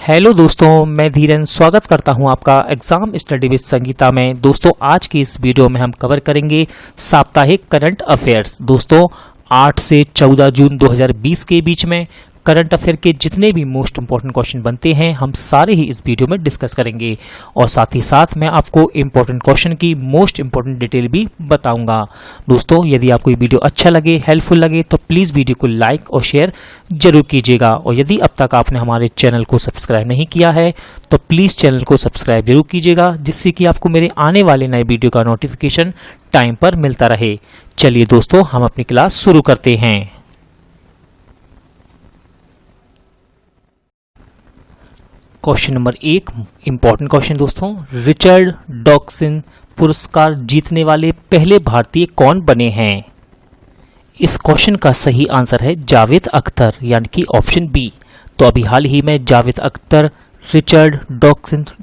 Hello दोस्तों, मैं धीरेन स्वागत करता हूं आपका एग्जाम स्टडी विद संगीता में। दोस्तों आज की इस वीडियो में हम कवर करेंगे साप्ताहिक करंट अफेयर्स। दोस्तों 8 से 14 जून 2020 के बीच में करंट अफेयर के जितने भी मोस्ट इंपॉर्टेंट क्वेश्चन बनते हैं हम सारे ही इस वीडियो में डिस्कस करेंगे और साथ ही साथ मैं आपको इंपॉर्टेंट क्वेश्चन की मोस्ट इंपॉर्टेंट डिटेल भी बताऊंगा। दोस्तों यदि आपको ये वीडियो अच्छा लगे, हेल्पफुल लगे तो प्लीज़ वीडियो को लाइक और शेयर जरूर कीजिएगा। और यदि अब तक आपने हमारे चैनल को सब्सक्राइब नहीं किया है तो प्लीज़ चैनल को सब्सक्राइब जरूर कीजिएगा, जिससे कि आपको मेरे आने वाले नए वीडियो का नोटिफिकेशन टाइम पर मिलता रहे। चलिए दोस्तों हम अपनी क्लास शुरू करते हैं। क्वेश्चन नंबर 1 इंपॉर्टेंट क्वेश्चन दोस्तों, रिचर्ड डॉकिंस पुरस्कार जीतने वाले पहले भारतीय कौन बने हैं? इस क्वेश्चन का सही आंसर है जावेद अख्तर, यानी कि ऑप्शन बी। तो अभी हाल ही में जावेद अख्तर रिचर्ड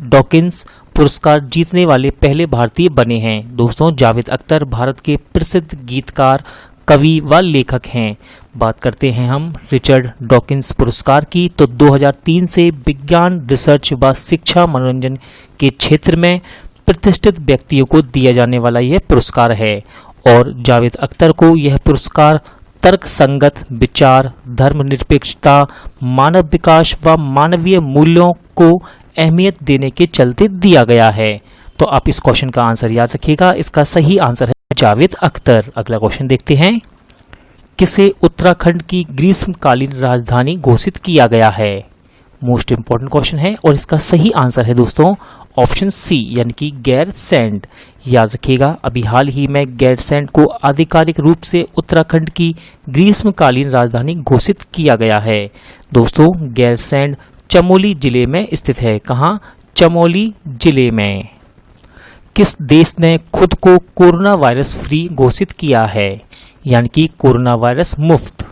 डॉकिंस पुरस्कार जीतने वाले पहले भारतीय बने हैं। दोस्तों जावेद अख्तर भारत के प्रसिद्ध गीतकार, कवि व लेखक हैं। बात करते हैं हम रिचर्ड डॉकिंस पुरस्कार की, तो 2003 से विज्ञान, रिसर्च व शिक्षा मनोरंजन के क्षेत्र में प्रतिष्ठित व्यक्तियों को दिया जाने वाला यह पुरस्कार है। और जावेद अख्तर को यह पुरस्कार तर्क संगत विचार, धर्मनिरपेक्षता, मानव विकास व मानवीय मूल्यों को अहमियत देने के चलते दिया गया है। तो आप इस क्वेश्चन का आंसर याद रखिएगा, इसका सही आंसर है जावेद अख्तर। अगला क्वेश्चन देखते हैं, किसे उत्तराखंड की ग्रीष्मकालीन राजधानी घोषित किया गया है? मोस्ट इंपॉर्टेंट क्वेश्चन है और इसका सही आंसर है दोस्तों ऑप्शन सी, यानी कि गैरसैंण। याद रखिएगा, अभी हाल ही में गैरसैंण को आधिकारिक रूप से उत्तराखंड की ग्रीष्मकालीन राजधानी घोषित किया गया है। दोस्तों गैरसैंण चमोली जिले में स्थित है। कहाँ? चमोली जिले में। किस देश ने खुद को कोरोना वायरस फ्री घोषित किया है, यानी कि कोरोना वायरस मुक्त?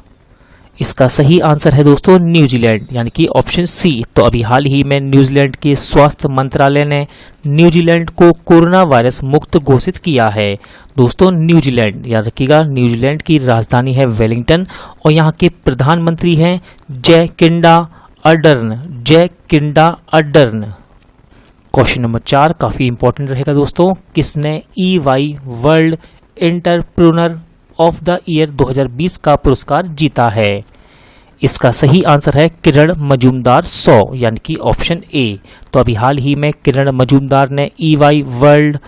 इसका सही आंसर है दोस्तों न्यूजीलैंड, यानी कि ऑप्शन सी। तो अभी हाल ही में न्यूजीलैंड के स्वास्थ्य मंत्रालय ने न्यूजीलैंड को कोरोना वायरस मुक्त घोषित किया है। दोस्तों न्यूजीलैंड, याद रखिएगा, न्यूजीलैंड की राजधानी है वेलिंगटन और यहाँ के प्रधानमंत्री हैं जैकिंडा अर्डर्न। क्वेश्चन नंबर 4 काफी इंपॉर्टेंट रहेगा दोस्तों, किसने EY world entrepreneur of the year 2020 का पुरस्कार जीता है? इसका सही आंसर है किरण मजूमदार 100, यानी कि ऑप्शन ए। तो अभी हाल ही में किरण मजूमदार ने EY world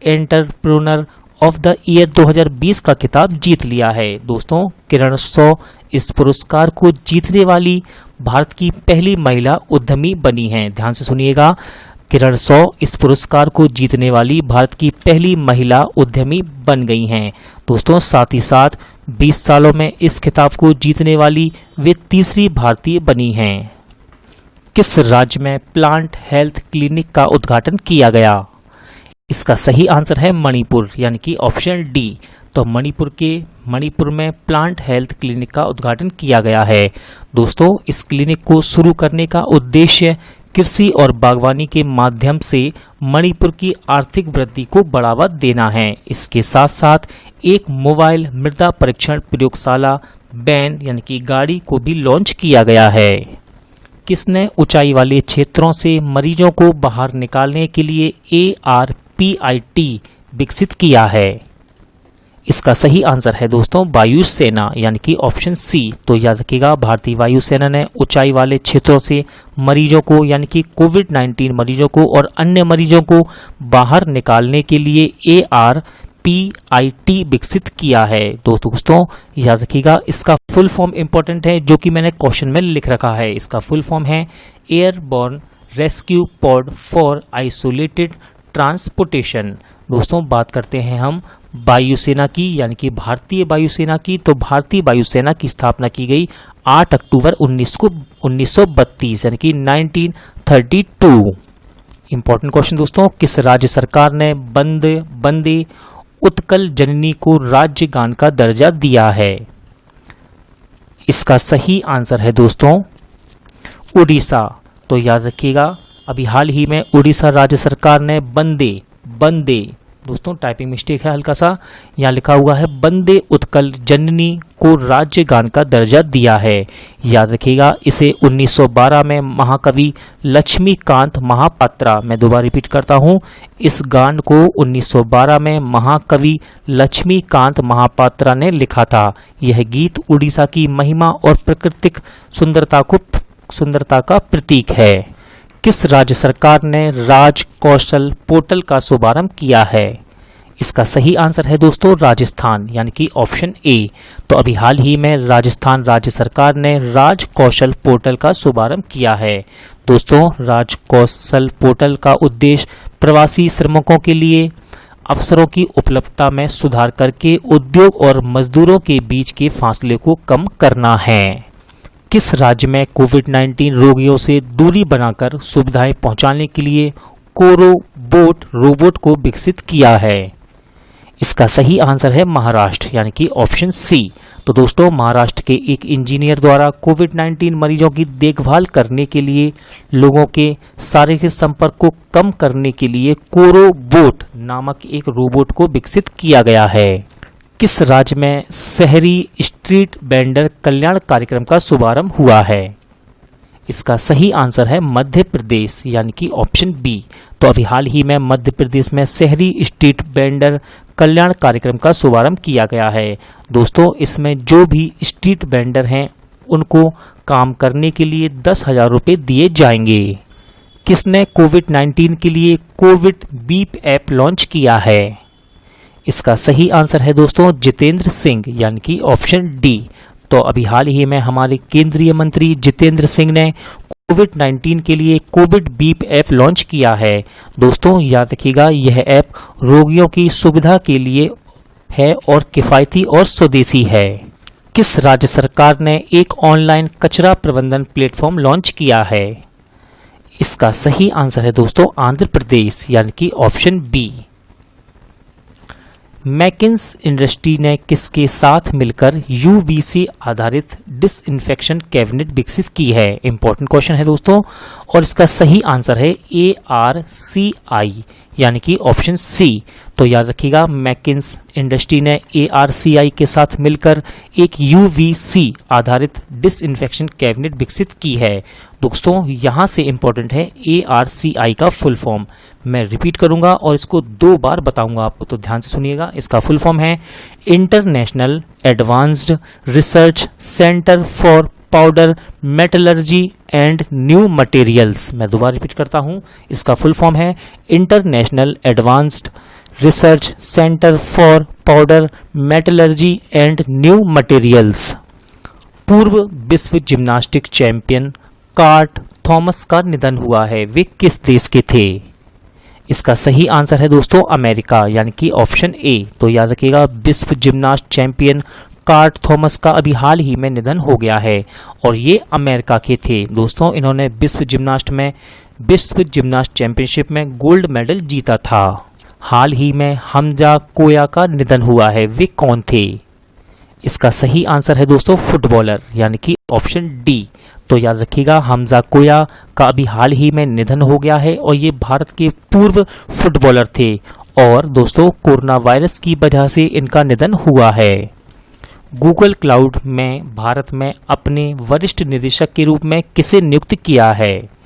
entrepreneur of the year 2020 का खिताब जीत लिया है। दोस्तों किरण 100 इस पुरस्कार को जीतने वाली भारत की पहली महिला उद्यमी बनी हैं। ध्यान से सुनिएगा, किरण 100 इस पुरस्कार को जीतने वाली भारत की पहली महिला उद्यमी बन गई हैं। दोस्तों साथ ही साथ 20 सालों में इस खिताब को जीतने वाली वे तीसरी भारतीय बनी हैं। किस राज्य में प्लांट हेल्थ क्लिनिक का उद्घाटन किया गया? इसका सही आंसर है मणिपुर, यानी कि ऑप्शन डी। तो मणिपुर में प्लांट हेल्थ क्लिनिक का उद्घाटन किया गया है। दोस्तों इस क्लिनिक को शुरू करने का उद्देश्य कृषि और बागवानी के माध्यम से मणिपुर की आर्थिक वृद्धि को बढ़ावा देना है। इसके साथ साथ एक मोबाइल मृदा परीक्षण प्रयोगशाला वैन, यानी कि गाड़ी को भी लॉन्च किया गया है। किसने ऊंचाई वाले क्षेत्रों से मरीजों को बाहर निकालने के लिए ARPIT विकसित किया है? इसका सही आंसर है दोस्तों वायुसेना, यानी कि ऑप्शन सी। तो याद रखिएगा, भारतीय वायुसेना ने ऊंचाई वाले क्षेत्रों से मरीजों को, यानी कि कोविड-19 मरीजों को और अन्य मरीजों को बाहर निकालने के लिए ARPIT विकसित किया है। दोस्तों याद रखिएगा, इसका फुल फॉर्म इंपॉर्टेंट है जो कि मैंने क्वेश्चन में लिख रखा है। इसका फुल फॉर्म है airborne rescue pod for isolated transportation. दोस्तों बात करते हैं हम वायुसेना की, यानी कि भारतीय वायुसेना की। तो भारतीय वायुसेना की स्थापना की गई 8 अक्टूबर 1932, यानी कि 1932। इंपॉर्टेंट क्वेश्चन दोस्तों, किस राज्य सरकार ने वंदे उत्कल जननी को राज्य गान का दर्जा दिया है? इसका सही आंसर है दोस्तों उड़ीसा। तो याद रखिएगा, अभी हाल ही में उड़ीसा राज्य सरकार ने वंदे दोस्तों टाइपिंग मिस्टेक है हल्का सा, यहाँ लिखा हुआ है वंदे उत्कल जननी को राज्य गान का दर्जा दिया है। याद रखिएगा, इसे 1912 में महाकवि लक्ष्मीकांत महापात्रा, मैं दोबारा रिपीट करता हूँ, इस गान को 1912 में महाकवि लक्ष्मीकांत महापात्रा ने लिखा था। यह गीत उड़ीसा की महिमा और प्राकृतिक सुंदरता का प्रतीक है। किस राज्य सरकार ने राज कौशल पोर्टल का शुभारंभ किया है? इसका सही आंसर है दोस्तों राजस्थान, यानी कि ऑप्शन ए। तो अभी हाल ही में राजस्थान राज्य सरकार ने राज कौशल पोर्टल का शुभारंभ किया है। दोस्तों राज कौशल पोर्टल का उद्देश्य प्रवासी श्रमिकों के लिए अवसरों की उपलब्धता में सुधार करके उद्योग और मजदूरों के बीच के फासले को कम करना है। किस राज्य में कोविड-19 रोगियों से दूरी बनाकर सुविधाएं पहुंचाने के लिए कोरोबोट रोबोट को विकसित किया है? इसका सही आंसर है महाराष्ट्र, यानी कि ऑप्शन सी। तो दोस्तों महाराष्ट्र के एक इंजीनियर द्वारा कोविड-19 मरीजों की देखभाल करने के लिए लोगों के शारीरिक संपर्क को कम करने के लिए कोरोबोट नामक एक रोबोट को विकसित किया गया है। किस राज्य में शहरी स्ट्रीट वेंडर कल्याण कार्यक्रम का शुभारंभ हुआ है? इसका सही आंसर है मध्य प्रदेश, यानी कि ऑप्शन बी। तो अभी हाल ही में मध्य प्रदेश में शहरी स्ट्रीट वेंडर कल्याण कार्यक्रम का शुभारंभ किया गया है। दोस्तों इसमें जो भी स्ट्रीट वेंडर हैं उनको काम करने के लिए 10,000 रुपये दिए जाएंगे। किसने कोविड-19 के लिए कोविड बीप ऐप लॉन्च किया है? इसका सही आंसर है दोस्तों जितेंद्र सिंह, यानी कि ऑप्शन डी। तो अभी हाल ही में हमारे केंद्रीय मंत्री जितेंद्र सिंह ने कोविड-19 के लिए कोविड बीप ऐप लॉन्च किया है। दोस्तों याद रखिएगा, यह ऐप रोगियों की सुविधा के लिए है और किफ़ायती और स्वदेशी है। किस राज्य सरकार ने एक ऑनलाइन कचरा प्रबंधन प्लेटफॉर्म लॉन्च किया है? इसका सही आंसर है दोस्तों आंध्र प्रदेश, यानी कि ऑप्शन बी। मैकिन्स इंडस्ट्री ने किसके साथ मिलकर यूवीसी आधारित डिसइंफेक्शन कैबिनेट विकसित की है? इंपॉर्टेंट क्वेश्चन है दोस्तों, और इसका सही आंसर है ARCI, यानी कि ऑप्शन सी। तो याद रखिएगा, मैकिन्स इंडस्ट्री ने ARCI के साथ मिलकर एक UVC आधारित डिसइंफेक्शन कैबिनेट विकसित की है। दोस्तों यहां से इंपॉर्टेंट है ARCI का फुल फॉर्म, मैं रिपीट करूंगा और इसको 2 बार बताऊंगा आपको, तो ध्यान से सुनिएगा। इसका फुल फॉर्म है international advanced research centre for powder metallurgy and new materials. मैं दोबारा रिपीट करता हूं, इसका फुल फॉर्म है international advanced research centre for powder metallurgy and new materials. पूर्व विश्व जिम्नास्टिक चैंपियन कार्ट थॉमस का निधन हुआ है, वे किस देश के थे? इसका सही आंसर है दोस्तों अमेरिका, यानी कि ऑप्शन ए। तो याद रखिएगा, विश्व जिम्नास्ट चैंपियन कार्ट थॉमस का अभी हाल ही में निधन हो गया है और ये अमेरिका के थे। दोस्तों इन्होंने विश्व जिम्नास्ट चैंपियनशिप में गोल्ड मेडल जीता था। हाल ही में हमजा कोया का निधन हुआ है, वे कौन थे? इसका सही आंसर है दोस्तों फुटबॉलर, यानी कि ऑप्शन डी। तो याद रखिएगा, हमजा कोया का अभी हाल ही में निधन हो गया है और ये भारत के पूर्व फुटबॉलर थे और दोस्तों कोरोना वायरस की वजह से इनका निधन हुआ है। गूगल क्लाउड में भारत में अपने वरिष्ठ निदेशक के रूप में किसे नियुक्त किया है?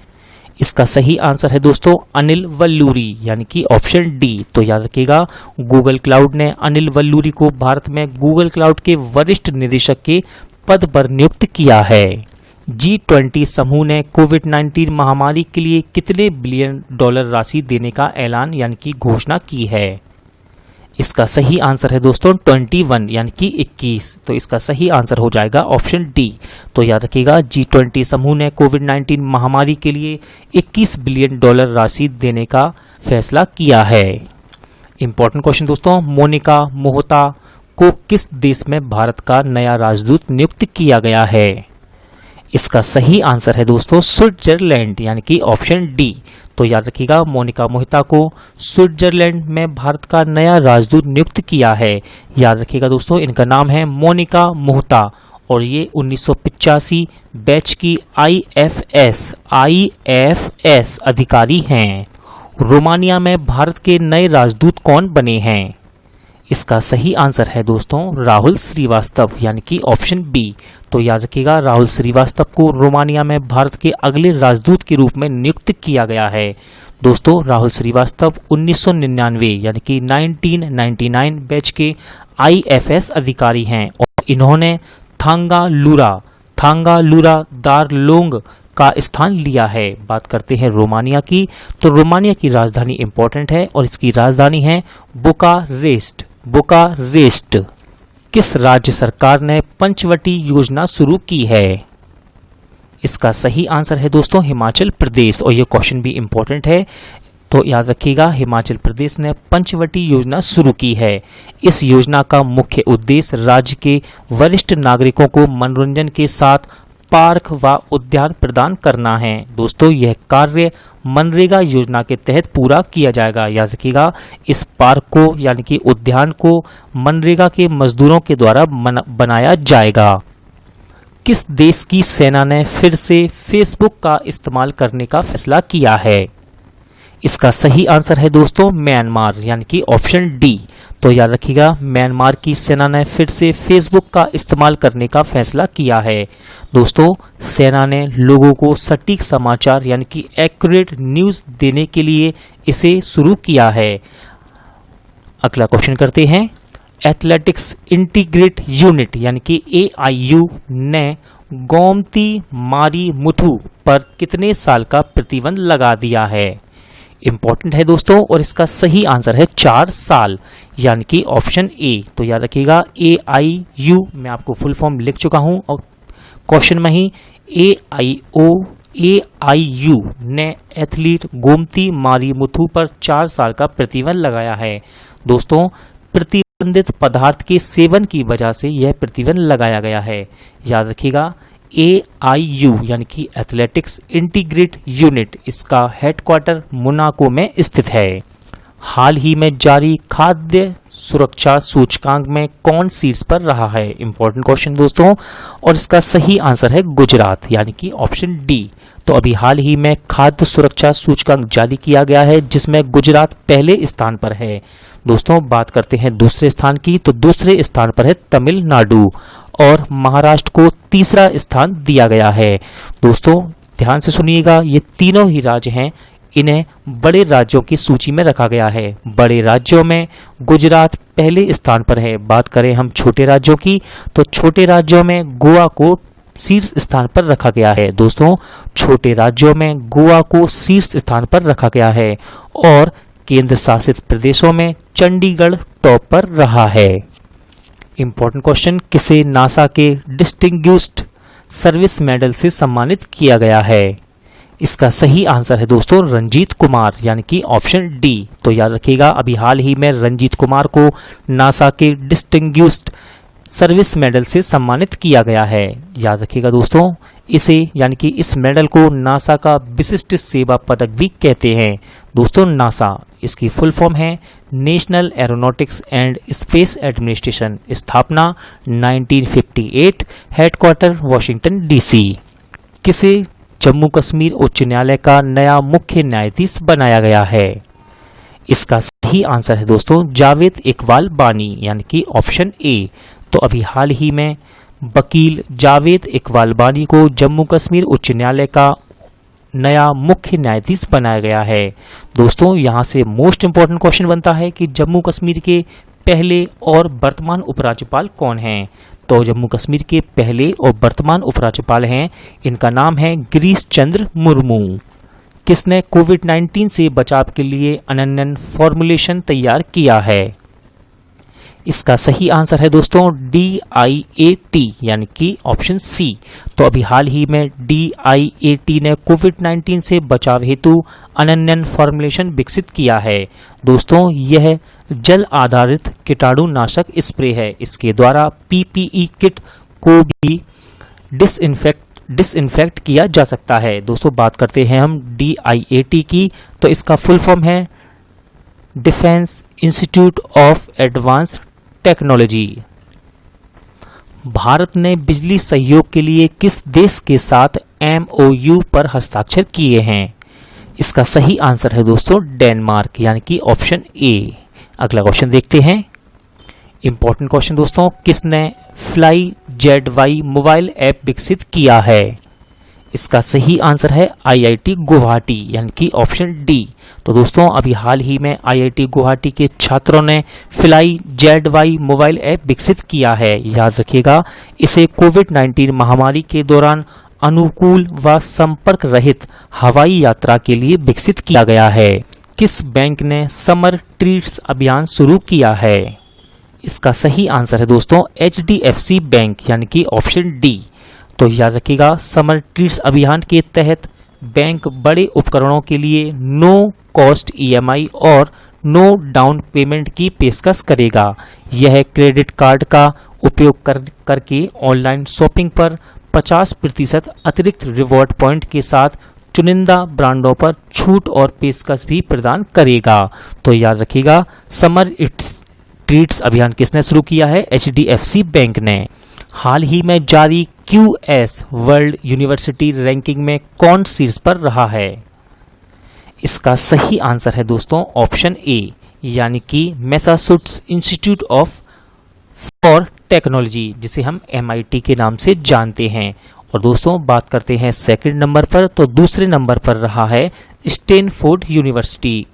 इसका सही आंसर है दोस्तों अनिल वल्लूरी, यानी कि ऑप्शन डी। तो याद रखिएगा, गूगल क्लाउड ने अनिल वल्लूरी को भारत में गूगल क्लाउड के वरिष्ठ निदेशक के पद पर नियुक्त किया है। G20 समूह ने कोविड-19 महामारी के लिए कितने बिलियन डॉलर राशि देने का ऐलान यानी कि घोषणा की है? इसका सही आंसर है दोस्तों 21, यानी कि 21। तो इसका सही आंसर हो जाएगा ऑप्शन डी। तो याद रखिएगा, G20 समूह ने कोविड-19 महामारी के लिए 21 बिलियन डॉलर राशि देने का फैसला किया है। इंपॉर्टेंट क्वेश्चन दोस्तों, मोनिका मोहता को किस देश में भारत का नया राजदूत नियुक्त किया गया है? इसका सही आंसर है दोस्तों स्विट्जरलैंड, यानी कि ऑप्शन डी। तो याद रखिएगा, मोनिका मोहिता को स्विट्जरलैंड में भारत का नया राजदूत नियुक्त किया है। याद रखिएगा दोस्तों, इनका नाम है मोनिका मोहता और ये 1985 बैच की IFS अधिकारी हैं। रोमानिया में भारत के नए राजदूत कौन बने हैं? इसका सही आंसर है दोस्तों राहुल श्रीवास्तव, यानी कि ऑप्शन बी। तो याद रखिएगा, राहुल श्रीवास्तव को रोमानिया में भारत के अगले राजदूत के रूप में नियुक्त किया गया है। दोस्तों राहुल श्रीवास्तव 1999 यानी कि 1999 बैच के IFS अधिकारी हैं और इन्होंने थांगालूरा दारलोंग का स्थान लिया है। बात करते हैं रोमानिया की, तो रोमानिया की राजधानी इंपॉर्टेंट है और इसकी राजधानी है बुकारेस्ट। किस राज्य सरकार ने पंचवटी योजना शुरू की है? इसका सही आंसर है दोस्तों हिमाचल प्रदेश, और यह क्वेश्चन भी इंपॉर्टेंट है, तो याद रखिएगा हिमाचल प्रदेश ने पंचवटी योजना शुरू की है। इस योजना का मुख्य उद्देश्य राज्य के वरिष्ठ नागरिकों को मनोरंजन के साथ पार्क व उद्यान प्रदान करना है। दोस्तों यह कार्य मनरेगा योजना के तहत पूरा किया जाएगा। याद रखिएगा, इस पार्क को यानी कि उद्यान को मनरेगा के मजदूरों के द्वारा बनाया जाएगा। किस देश की सेना ने फिर से फेसबुक का इस्तेमाल करने का फैसला किया है? इसका सही आंसर है दोस्तों म्यांमार, यानी कि ऑप्शन डी। तो याद रखिएगा, म्यांमार की सेना ने फिर से फेसबुक का इस्तेमाल करने का फैसला किया है। दोस्तों सेना ने लोगों को सटीक समाचार यानी कि एक्यूरेट न्यूज़ देने के लिए इसे शुरू किया है। अगला क्वेश्चन करते हैं। एथलेटिक्स इंटीग्रेट यूनिट यानी कि AIU ने गोमती मारी मुथु पर कितने साल का प्रतिबंध लगा दिया है? इंपॉर्टेंट है दोस्तों, और इसका सही आंसर है 4 साल, यानी कि ऑप्शन ए। तो याद रखिएगा AIU मैं आपको फुल फॉर्म लिख चुका हूं और क्वेश्चन में ही AIU ने एथलीट गोमती मारी मुथु पर 4 साल का प्रतिबंध लगाया है। दोस्तों प्रतिबंधित पदार्थ के सेवन की वजह से यह प्रतिबंध लगाया गया है। याद रखिएगा AIU यानी कि एथलेटिक्स इंटीग्रेट यूनिट, इसका हेडक्वार्टर मोनाको में स्थित है। हाल ही में जारी खाद्य सुरक्षा सूचकांक में कौन शीर्ष पर रहा है? इंपॉर्टेंट क्वेश्चन दोस्तों, और इसका सही आंसर है गुजरात, यानी कि ऑप्शन डी। तो अभी हाल ही में खाद्य सुरक्षा सूचकांक जारी किया गया है जिसमें गुजरात पहले स्थान पर है। दोस्तों बात करते हैं दूसरे स्थान की, तो दूसरे स्थान पर है तमिलनाडु और महाराष्ट्र को तीसरा स्थान दिया गया है। दोस्तों ध्यान से सुनिएगा, ये तीनों ही राज्य हैं, इन्हें बड़े राज्यों की सूची में रखा गया है। बड़े राज्यों में गुजरात पहले स्थान पर है। बात करें हम छोटे राज्यों की, तो छोटे राज्यों में गोवा को शीर्ष स्थान पर रखा गया है। दोस्तों छोटे राज्यों में गोवा को शीर्ष स्थान पर रखा गया है और केंद्र शासित प्रदेशों में चंडीगढ़ टॉप पर रहा है। इंपॉर्टेंट क्वेश्चन, किसे नासा के डिस्टिंग्विश्ड सर्विस मेडल से सम्मानित किया गया है? इसका सही आंसर है दोस्तों रंजीत कुमार, यानी कि ऑप्शन डी। तो याद रखिएगा, अभी हाल ही में रंजीत कुमार को नासा के डिस्टिंग्विश्ड सर्विस मेडल से सम्मानित किया गया है। याद रखिएगा दोस्तों, इसे यानी कि इस मेडल को नासा का विशिष्ट सेवा पदक भी कहते हैं। दोस्तों नासा, इसकी फुल फॉर्म है national aeronautics and space administration, स्थापना 1958, हेडक्वार्टर वॉशिंगटन DC। किसे जम्मू कश्मीर उच्च न्यायालय का नया मुख्य न्यायाधीश बनाया गया है? इसका सही आंसर है दोस्तों जावेद इकबाल बानी, यानी कि ऑप्शन ए। तो अभी हाल ही में वकील जावेद इकबाल बानी को जम्मू कश्मीर उच्च न्यायालय का नया मुख्य न्यायाधीश बनाया गया है। दोस्तों यहाँ से मोस्ट इंपॉर्टेंट क्वेश्चन बनता है कि जम्मू कश्मीर के पहले और वर्तमान उपराज्यपाल कौन हैं? तो जम्मू कश्मीर के पहले और वर्तमान उपराज्यपाल हैं, इनका नाम है गिरीश चंद्र मुर्मू। किसने कोविड-19 से बचाव के लिए अनन्य फॉर्मुलेशन तैयार किया है? इसका सही आंसर है दोस्तों DIAT, यानी कि ऑप्शन सी। तो अभी हाल ही में DIAT ने कोविड-19 से बचाव हेतु अनन्य फॉर्मुलेशन विकसित किया है। दोस्तों यह जल आधारित कीटाणुनाशक स्प्रे है। इसके द्वारा PPE किट को भी डिसइंफेक्ट किया जा सकता है। दोस्तों बात करते हैं हम DIAT की, तो इसका फुल फॉर्म है defence institute of advance technology. Bharat ने बिजली सहयोग के लिए किस देश के साथ MOU पर हस्ताक्षर किए हैं? इसका सही आंसर है दोस्तों डेनमार्क, यानी कि ऑप्शन ए। अगला क्वेश्चन देखते हैं। इंपॉर्टेंट क्वेश्चन दोस्तों, किसने फ्लाई जेड मोबाइल ऐप विकसित किया है? इसका सही आंसर है आईआईटी गुवाहाटी, यानी कि ऑप्शन डी। तो दोस्तों अभी हाल ही में आईआईटी गुवाहाटी के छात्रों ने फ्लाई जेड मोबाइल ऐप विकसित किया है। याद रखिएगा, इसे कोविड-19 महामारी के दौरान अनुकूल व संपर्क रहित हवाई यात्रा के लिए विकसित किया गया है। किस बैंक ने समर ट्रीट्स अभियान शुरू किया है? इसका सही आंसर है दोस्तों एचडीएफसी बैंक, यानी कि ऑप्शन डी। तो याद रखिएगा, समर ट्रीट्स अभियान के तहत बैंक बड़े उपकरणों के लिए नो कॉस्ट ईएमआई और नो डाउन पेमेंट की पेशकश करेगा। यह क्रेडिट कार्ड का उपयोग करके ऑनलाइन शॉपिंग पर 50% अतिरिक्त रिवॉर्ड पॉइंट के साथ चुनिंदा ब्रांडों पर छूट और पेशकश भी प्रदान करेगा। तो याद रखिएगा, समर ट्रीट्स अभियान किसने शुरू किया है? एचडीएफसी बैंक ने। हाल ही में जारी क्यूएस वर्ल्ड यूनिवर्सिटी रैंकिंग में कौन शीर्ष पर रहा है? इसका सही आंसर है दोस्तों ऑप्शन ए, यानी कि Massachusetts institute of for technology, जिसे हम एमआईटी के नाम से जानते हैं। और दोस्तों बात करते हैं सेकंड नंबर पर, तो दूसरे नंबर पर रहा है स्टैनफोर्ड यूनिवर्सिटी।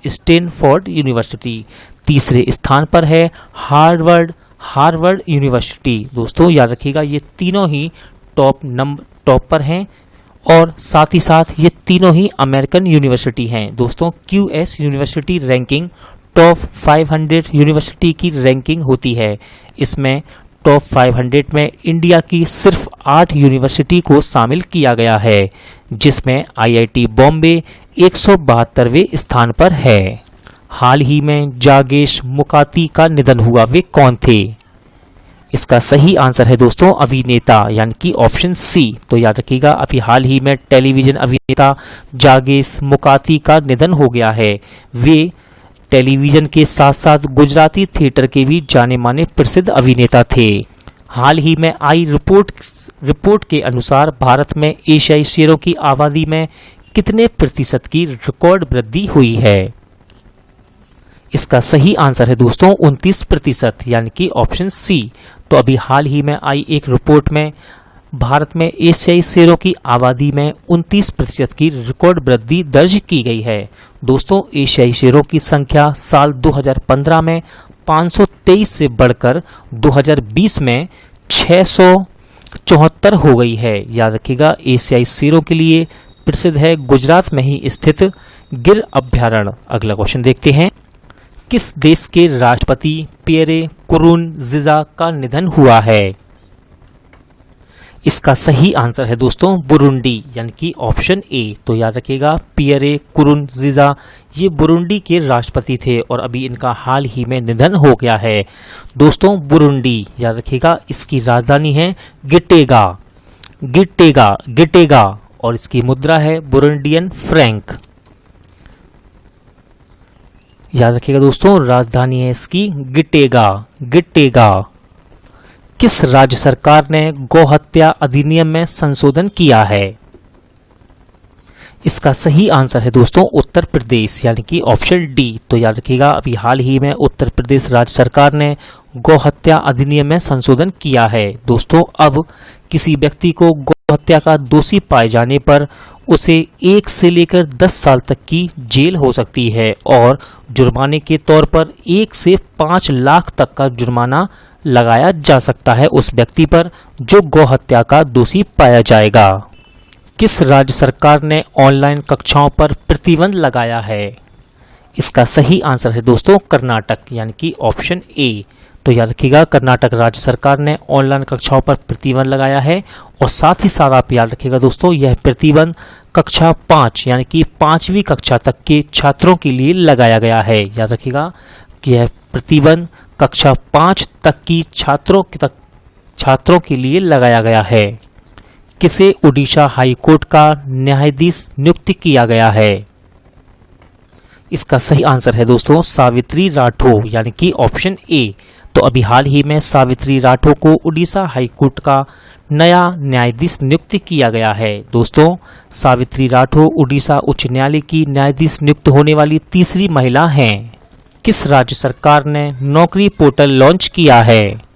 तीसरे स्थान पर है हार्वर्ड यूनिवर्सिटी। दोस्तों याद रखिएगा, ये तीनों ही टॉप पर हैं और साथ ही साथ ये तीनों ही अमेरिकन यूनिवर्सिटी हैं। दोस्तों QS university ranking top 500 university की रैंकिंग होती है। इसमें टॉप 500 में इंडिया की सिर्फ 8 यूनिवर्सिटी को शामिल किया गया है, जिसमें आईआईटी बॉम्बे 172वें स्थान पर है। हाल ही में जागेश मुकाती का निधन हुआ, वे कौन थे? इसका सही आंसर है दोस्तों अभिनेता, यानी कि ऑप्शन सी। तो याद रखिएगा, अभी हाल ही में टेलीविजन अभिनेता जागेश मुकाती का निधन हो गया है। वे टेलीविजन के साथ साथ गुजराती थिएटर के भी जाने माने प्रसिद्ध अभिनेता थे। हाल ही में आई रिपोर्ट के अनुसार भारत में एशियाई शेरों की आबादी में कितने प्रतिशत की रिकॉर्ड वृद्धि हुई है? इसका सही आंसर है दोस्तों 29%, यानी कि ऑप्शन सी। तो अभी हाल ही में आई एक रिपोर्ट में भारत में एशियाई शेरों की आबादी में 29% की रिकॉर्ड वृद्धि दर्ज की गई है। दोस्तों एशियाई शेरों की संख्या साल 2015 में 523 से बढ़कर 2020 में 674 हो गई है। याद रखिएगा, एशियाई शेरों के लिए प्रसिद्ध है गुजरात में ही स्थित गिर अभ्यारण्य। अगला क्वेश्चन देखते हैं। किस देश के राष्ट्रपति पियरे नकुरुनजिजा का निधन हुआ है? इसका सही आंसर है दोस्तों बुरुंडी, यानी कि ऑप्शन ए। तो याद रखिएगा, पियरे नकुरुनजिजा ये बुरुंडी के राष्ट्रपति थे और अभी इनका हाल ही में निधन हो गया है। दोस्तों बुरुंडी याद रखिएगा, इसकी राजधानी है गिटेगा और इसकी मुद्रा है बुरुंडियन फ्रैंक। याद रखिएगा दोस्तों, राजधानी है इसकी गिटेगा। किस राज्य सरकार ने गौहत्या अधिनियम में संशोधन किया है? इसका सही आंसर है दोस्तों उत्तर प्रदेश, यानी कि ऑप्शन डी। तो याद रखिएगा, अभी हाल ही में उत्तर प्रदेश राज्य सरकार ने गौहत्या अधिनियम में संशोधन किया है। दोस्तों अब किसी व्यक्ति को गौहत्या का दोषी पाए जाने पर उसे 1 से लेकर 10 साल तक की जेल हो सकती है और जुर्माने के तौर पर 1 से 5 लाख तक का जुर्माना लगाया जा सकता है उस व्यक्ति पर जो गौहत्या का दोषी पाया जाएगा। किस राज्य सरकार ने ऑनलाइन कक्षाओं पर प्रतिबंध लगाया है? इसका सही आंसर है दोस्तों कर्नाटक, यानी कि ऑप्शन ए। तो याद रखिएगा, कर्नाटक राज्य सरकार ने ऑनलाइन कक्षाओं पर प्रतिबंध लगाया है और साथ ही साथ आप याद रखिएगा दोस्तों, यह प्रतिबंध कक्षा 5 यानी कि 5वीं कक्षा तक के छात्रों के लिए लगाया गया है। याद रखिएगा कि यह प्रतिबंध कक्षा 5 तक की छात्रों के लिए लगाया गया है। किसे ओडिशा हाई कोर्ट का न्यायाधीश नियुक्त किया गया है? इसका सही आंसर है दोस्तों सावित्री राठौर, यानी कि ऑप्शन ए। तो अभी हाल ही में सावित्री राठौर को उड़ीसा हाईकोर्ट का नया न्यायाधीश नियुक्त किया गया है। दोस्तों, सावित्री राठौर उड़ीसा उच्च न्यायालय की न्यायाधीश नियुक्त होने वाली तीसरी महिला हैं। किस राज्य सरकार ने नौकरी पोर्टल लॉन्च किया है?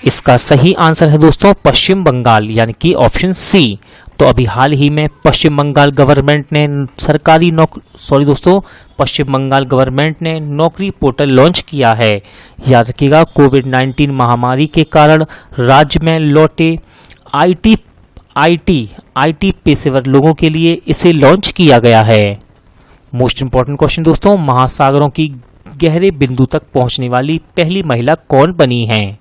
इसका सही आंसर है दोस्तों पश्चिम बंगाल, यानी कि ऑप्शन सी। तो अभी हाल ही में पश्चिम बंगाल गवर्नमेंट ने नौकरी पोर्टल लॉन्च किया है। याद रखिएगा, कोविड-19 महामारी के कारण राज्य में लौटे आईटी पेशेवर लोगों के लिए इसे लॉन्च किया गया है। मोस्ट इंपॉर्टेंट क्वेश्चन दोस्तों, महासागरों की गहरे बिंदु तक पहुंचने वाली पहली महिला कौन बनी है?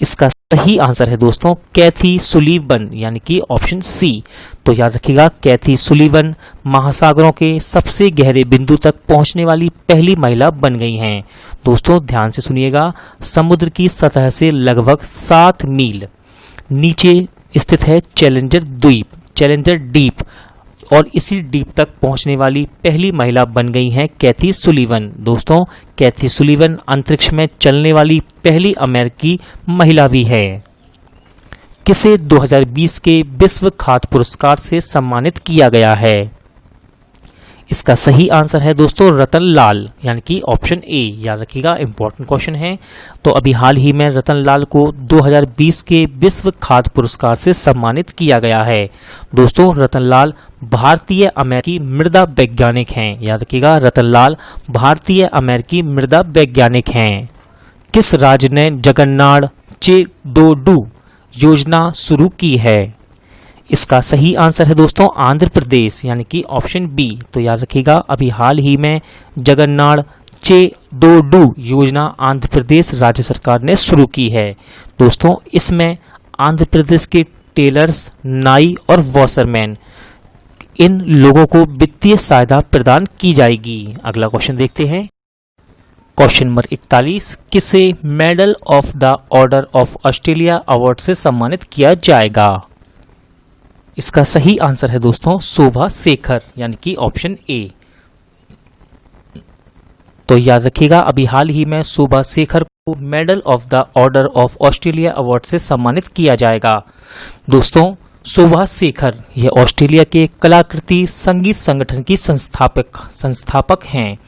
इसका सही आंसर है दोस्तों कैथी सुलीवन, यानी कि ऑप्शन सी। तो याद रखिएगा, कैथी सुलीवन महासागरों के सबसे गहरे बिंदु तक पहुंचने वाली पहली महिला बन गई हैं। दोस्तों ध्यान से सुनिएगा, समुद्र की सतह से लगभग 7 मील नीचे स्थित है चैलेंजर डीप, और इसी डीप तक पहुंचने वाली पहली महिला बन गई हैं कैथी सुलीवन। दोस्तों, कैथी सुलीवन अंतरिक्ष में चलने वाली पहली अमेरिकी महिला भी है। किसे 2020 के विश्व खाद्य पुरस्कार से सम्मानित किया गया है? इसका सही आंसर है दोस्तों रतन लाल, यानी कि ऑप्शन ए। याद रखिएगा, इंपॉर्टेंट क्वेश्चन है। तो अभी हाल ही में रतन लाल को 2020 के विश्व खाद्य पुरस्कार से सम्मानित किया गया है। दोस्तों, रतन लाल भारतीय अमेरिकी मृदा वैज्ञानिक हैं। याद रखिएगा, रतन लाल भारतीय अमेरिकी मृदा वैज्ञानिक हैं। किस राज्य ने जगन्नाथ चेडोडू योजना शुरू की है? इसका सही आंसर है दोस्तों आंध्र प्रदेश, यानी कि ऑप्शन बी। तो याद रखिएगा, अभी हाल ही में जगन्नाथ चेडोडू योजना आंध्र प्रदेश राज्य सरकार ने शुरू की है। दोस्तों, इसमें आंध्र प्रदेश के टेलर्स, नाई और वॉशरमैन, इन लोगों को वित्तीय सहायता प्रदान की जाएगी। अगला क्वेश्चन देखते हैं। क्वेश्चन नंबर 41, किसे medal of the order of Australia award से सम्मानित किया जाएगा? इसका सही आंसर है दोस्तों शोभा शेखर, यानी कि ऑप्शन ए। तो याद रखिएगा, अभी हाल ही में शोभा शेखर को medal of the order of Australia award से सम्मानित किया जाएगा। दोस्तों, शोभा शेखर ये ऑस्ट्रेलिया के कलाकृति संगीत संगठन की संस्थापक हैं।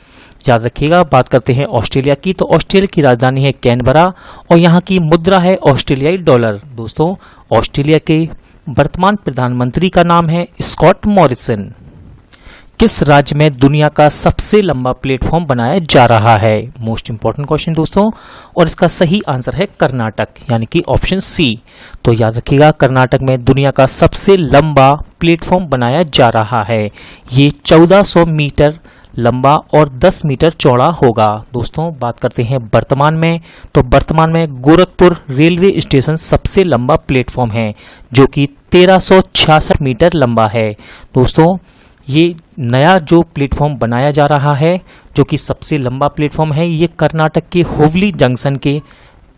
याद रखिएगा, बात करते हैं ऑस्ट्रेलिया की, तो ऑस्ट्रेलिया की राजधानी है कैनबरा और यहाँ की मुद्रा है ऑस्ट्रेलियाई डॉलर। दोस्तों, ऑस्ट्रेलिया के वर्तमान प्रधानमंत्री का नाम है स्कॉट मॉरिसन। किस राज्य में दुनिया का सबसे लंबा प्लेटफॉर्म बनाया जा रहा है? मोस्ट इंपॉर्टेंट क्वेश्चन दोस्तों, और इसका सही आंसर है कर्नाटक, यानी कि ऑप्शन सी। तो याद रखिएगा, कर्नाटक में दुनिया का सबसे लंबा प्लेटफॉर्म बनाया जा रहा है। ये 1400 मीटर लंबा और 10 मीटर चौड़ा होगा। दोस्तों, बात करते हैं वर्तमान में, तो वर्तमान में गोरखपुर रेलवे स्टेशन सबसे लंबा प्लेटफॉर्म है, जो कि 1366 मीटर लंबा है। दोस्तों, ये नया जो प्लेटफॉर्म बनाया जा रहा है, जो कि सबसे लंबा प्लेटफॉर्म है, ये कर्नाटक के हुबली जंक्शन के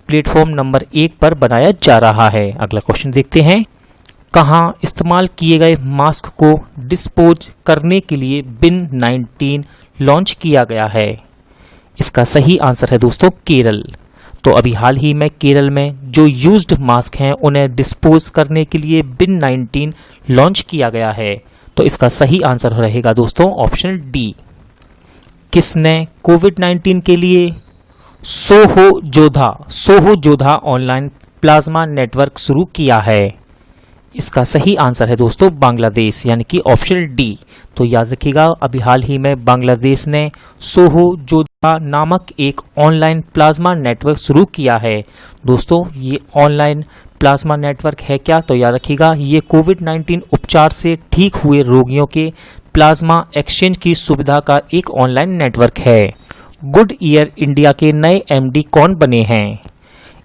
प्लेटफॉर्म नंबर 1 पर बनाया जा रहा है। अगला क्वेश्चन देखते हैं। कहाँ इस्तेमाल किए गए मास्क को डिस्पोज करने के लिए बिन 19 लॉन्च किया गया है? इसका सही आंसर है दोस्तों केरल। तो अभी हाल ही में केरल में जो यूज्ड मास्क हैं उन्हें डिस्पोज करने के लिए बिन 19 लॉन्च किया गया है। तो इसका सही आंसर रहेगा दोस्तों ऑप्शन डी। किसने कोविड-19 के लिए Soho Jodha online plasma network शुरू किया है? इसका सही आंसर है दोस्तों बांग्लादेश, यानी कि ऑप्शन डी। तो याद रखिएगा, अभी हाल ही में बांग्लादेश ने सोहो जोधा नामक एक ऑनलाइन प्लाज्मा नेटवर्क शुरू किया है। दोस्तों, ये ऑनलाइन प्लाज्मा नेटवर्क है क्या? तो याद रखिएगा, ये कोविड-19 उपचार से ठीक हुए रोगियों के प्लाज्मा एक्सचेंज की सुविधा का एक ऑनलाइन नेटवर्क है। गुड ईयर इंडिया के नए एमडी कौन बने हैं?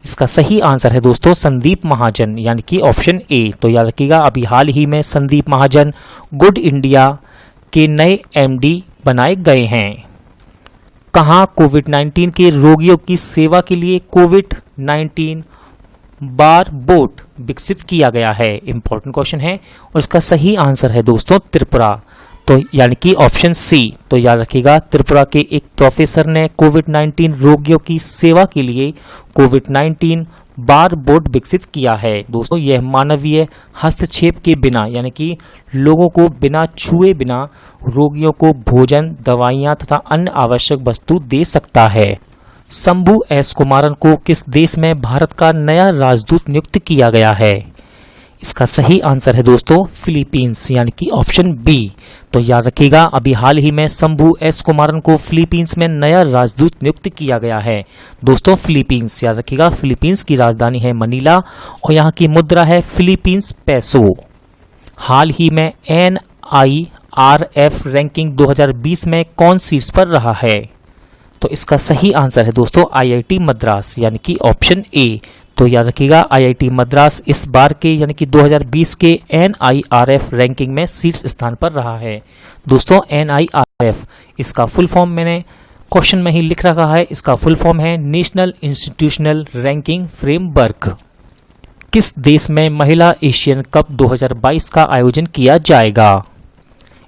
इसका सही आंसर है दोस्तों संदीप महाजन, यानी कि ऑप्शन ए। तो याद रखिएगा, अभी हाल ही में संदीप महाजन गुड इंडिया के नए एमडी बनाए गए हैं। कहाँ कोविड-19 के रोगियों की सेवा के लिए कोविड-19 बार बोट विकसित किया गया है? इंपॉर्टेंट क्वेश्चन है और इसका सही आंसर है दोस्तों त्रिपुरा। तो यानी कि ऑप्शन सी। तो याद रखिएगा, त्रिपुरा के एक प्रोफेसर ने कोविड-19 रोगियों की सेवा के लिए कोविड-19 बार बोर्ड विकसित किया है। दोस्तों, यह मानवीय हस्तक्षेप के बिना यानी कि लोगों को बिना छुए बिना रोगियों को भोजन, दवाइयां तथा अन्य आवश्यक वस्तु दे सकता है। शंभू एस कुमारन को किस देश में भारत का नया राजदूत नियुक्त किया गया है? इसका सही आंसर है दोस्तों फिलीपींस, यानी कि ऑप्शन बी। तो याद रखिएगा, अभी हाल ही में शंभू एस कुमारन को फिलीपींस में नया राजदूत नियुक्त किया गया है। दोस्तों, फिलीपींस, याद रखिएगा, फिलीपींस की राजधानी है मनीला और यहाँ की मुद्रा है फिलीपींस पेसो। हाल ही में NIRF रैंकिंग 2020 में कौन शीर्ष पर रहा है? तो इसका सही आंसर है दोस्तों IIT मद्रास, यानी कि ऑप्शन ए। तो याद रखिएगा, IIT मद्रास इस बार के यानी कि 2020 के NIRF रैंकिंग में शीर्ष स्थान पर रहा है। दोस्तों, NIRF इसका फुल फॉर्म मैंने क्वेश्चन में ही लिख रखा है। इसका फुल फॉर्म है नेशनल इंस्टीट्यूशनल रैंकिंग फ्रेमवर्क। किस देश में महिला एशियन कप 2022 का आयोजन किया जाएगा?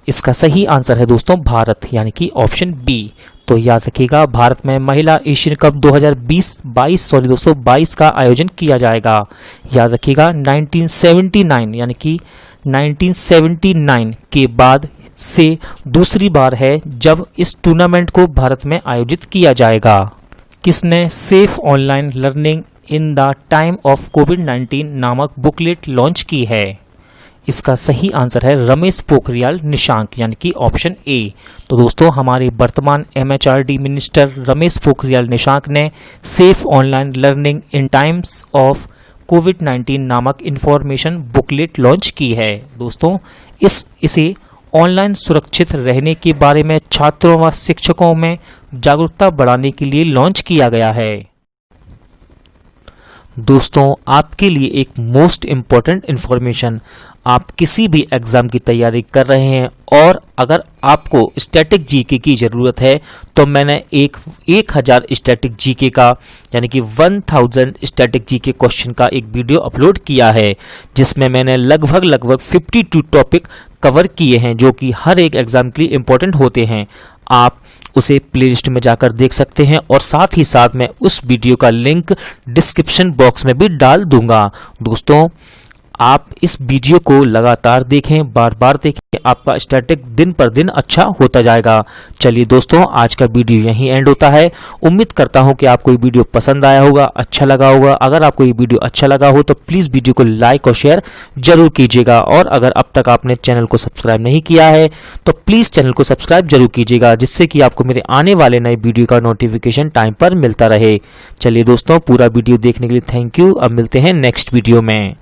इसका सही आंसर है दोस्तों भारत, यानी कि ऑप्शन बी। तो याद रखिएगा, भारत में महिला एशियन कप 2022 का आयोजन किया जाएगा। याद रखिएगा, 1979 यानी कि 1979 के बाद से दूसरी बार है जब इस टूर्नामेंट को भारत में आयोजित किया जाएगा। किसने safe online learning in the time of कोविड-19 नामक बुकलेट लॉन्च की है? इसका सही आंसर है रमेश पोखरियाल निशंक, यानी कि ऑप्शन ए। तो दोस्तों, हमारे वर्तमान MHRD मिनिस्टर रमेश पोखरियाल निशंक ने safe online learning in times of कोविड-19 नामक इंफॉर्मेशन बुकलेट लॉन्च की है। दोस्तों, इसे ऑनलाइन सुरक्षित रहने के बारे में छात्रों व शिक्षकों में जागरूकता बढ़ाने के लिए लॉन्च किया गया है। दोस्तों, आपके लिए एक मोस्ट इम्पॉर्टेंट इन्फॉर्मेशन, आप किसी भी एग्जाम की तैयारी कर रहे हैं और अगर आपको स्टैटिक जीके की ज़रूरत है तो मैंने 1000 स्टैटिक जीके का यानी कि 1000 स्टैटिक जीके क्वेश्चन का एक वीडियो अपलोड किया है, जिसमें मैंने लगभग 52 टॉपिक कवर किए हैं जो कि हर एक एग्जाम के लिए इम्पोर्टेंट होते हैं। आप उसे प्लेलिस्ट में जाकर देख सकते हैं और साथ ही साथ मैं उस वीडियो का लिंक डिस्क्रिप्शन बॉक्स में भी डाल दूंगा। दोस्तों, आप इस वीडियो को लगातार देखें, बार बार देखें, आपका स्टैटिक दिन पर दिन अच्छा होता जाएगा। चलिए दोस्तों, आज का वीडियो यहीं एंड होता है। उम्मीद करता हूं कि आपको ये वीडियो पसंद आया होगा, अच्छा लगा होगा। अगर आपको ये वीडियो अच्छा लगा हो तो प्लीज़ वीडियो को लाइक और शेयर जरूर कीजिएगा और अगर अब तक आपने चैनल को सब्सक्राइब नहीं किया है तो प्लीज़ चैनल को सब्सक्राइब जरूर कीजिएगा, जिससे कि आपको मेरे आने वाले नए वीडियो का नोटिफिकेशन टाइम पर मिलता रहे। चलिए दोस्तों, पूरा वीडियो देखने के लिए थैंक यू। अब मिलते हैं नेक्स्ट वीडियो में।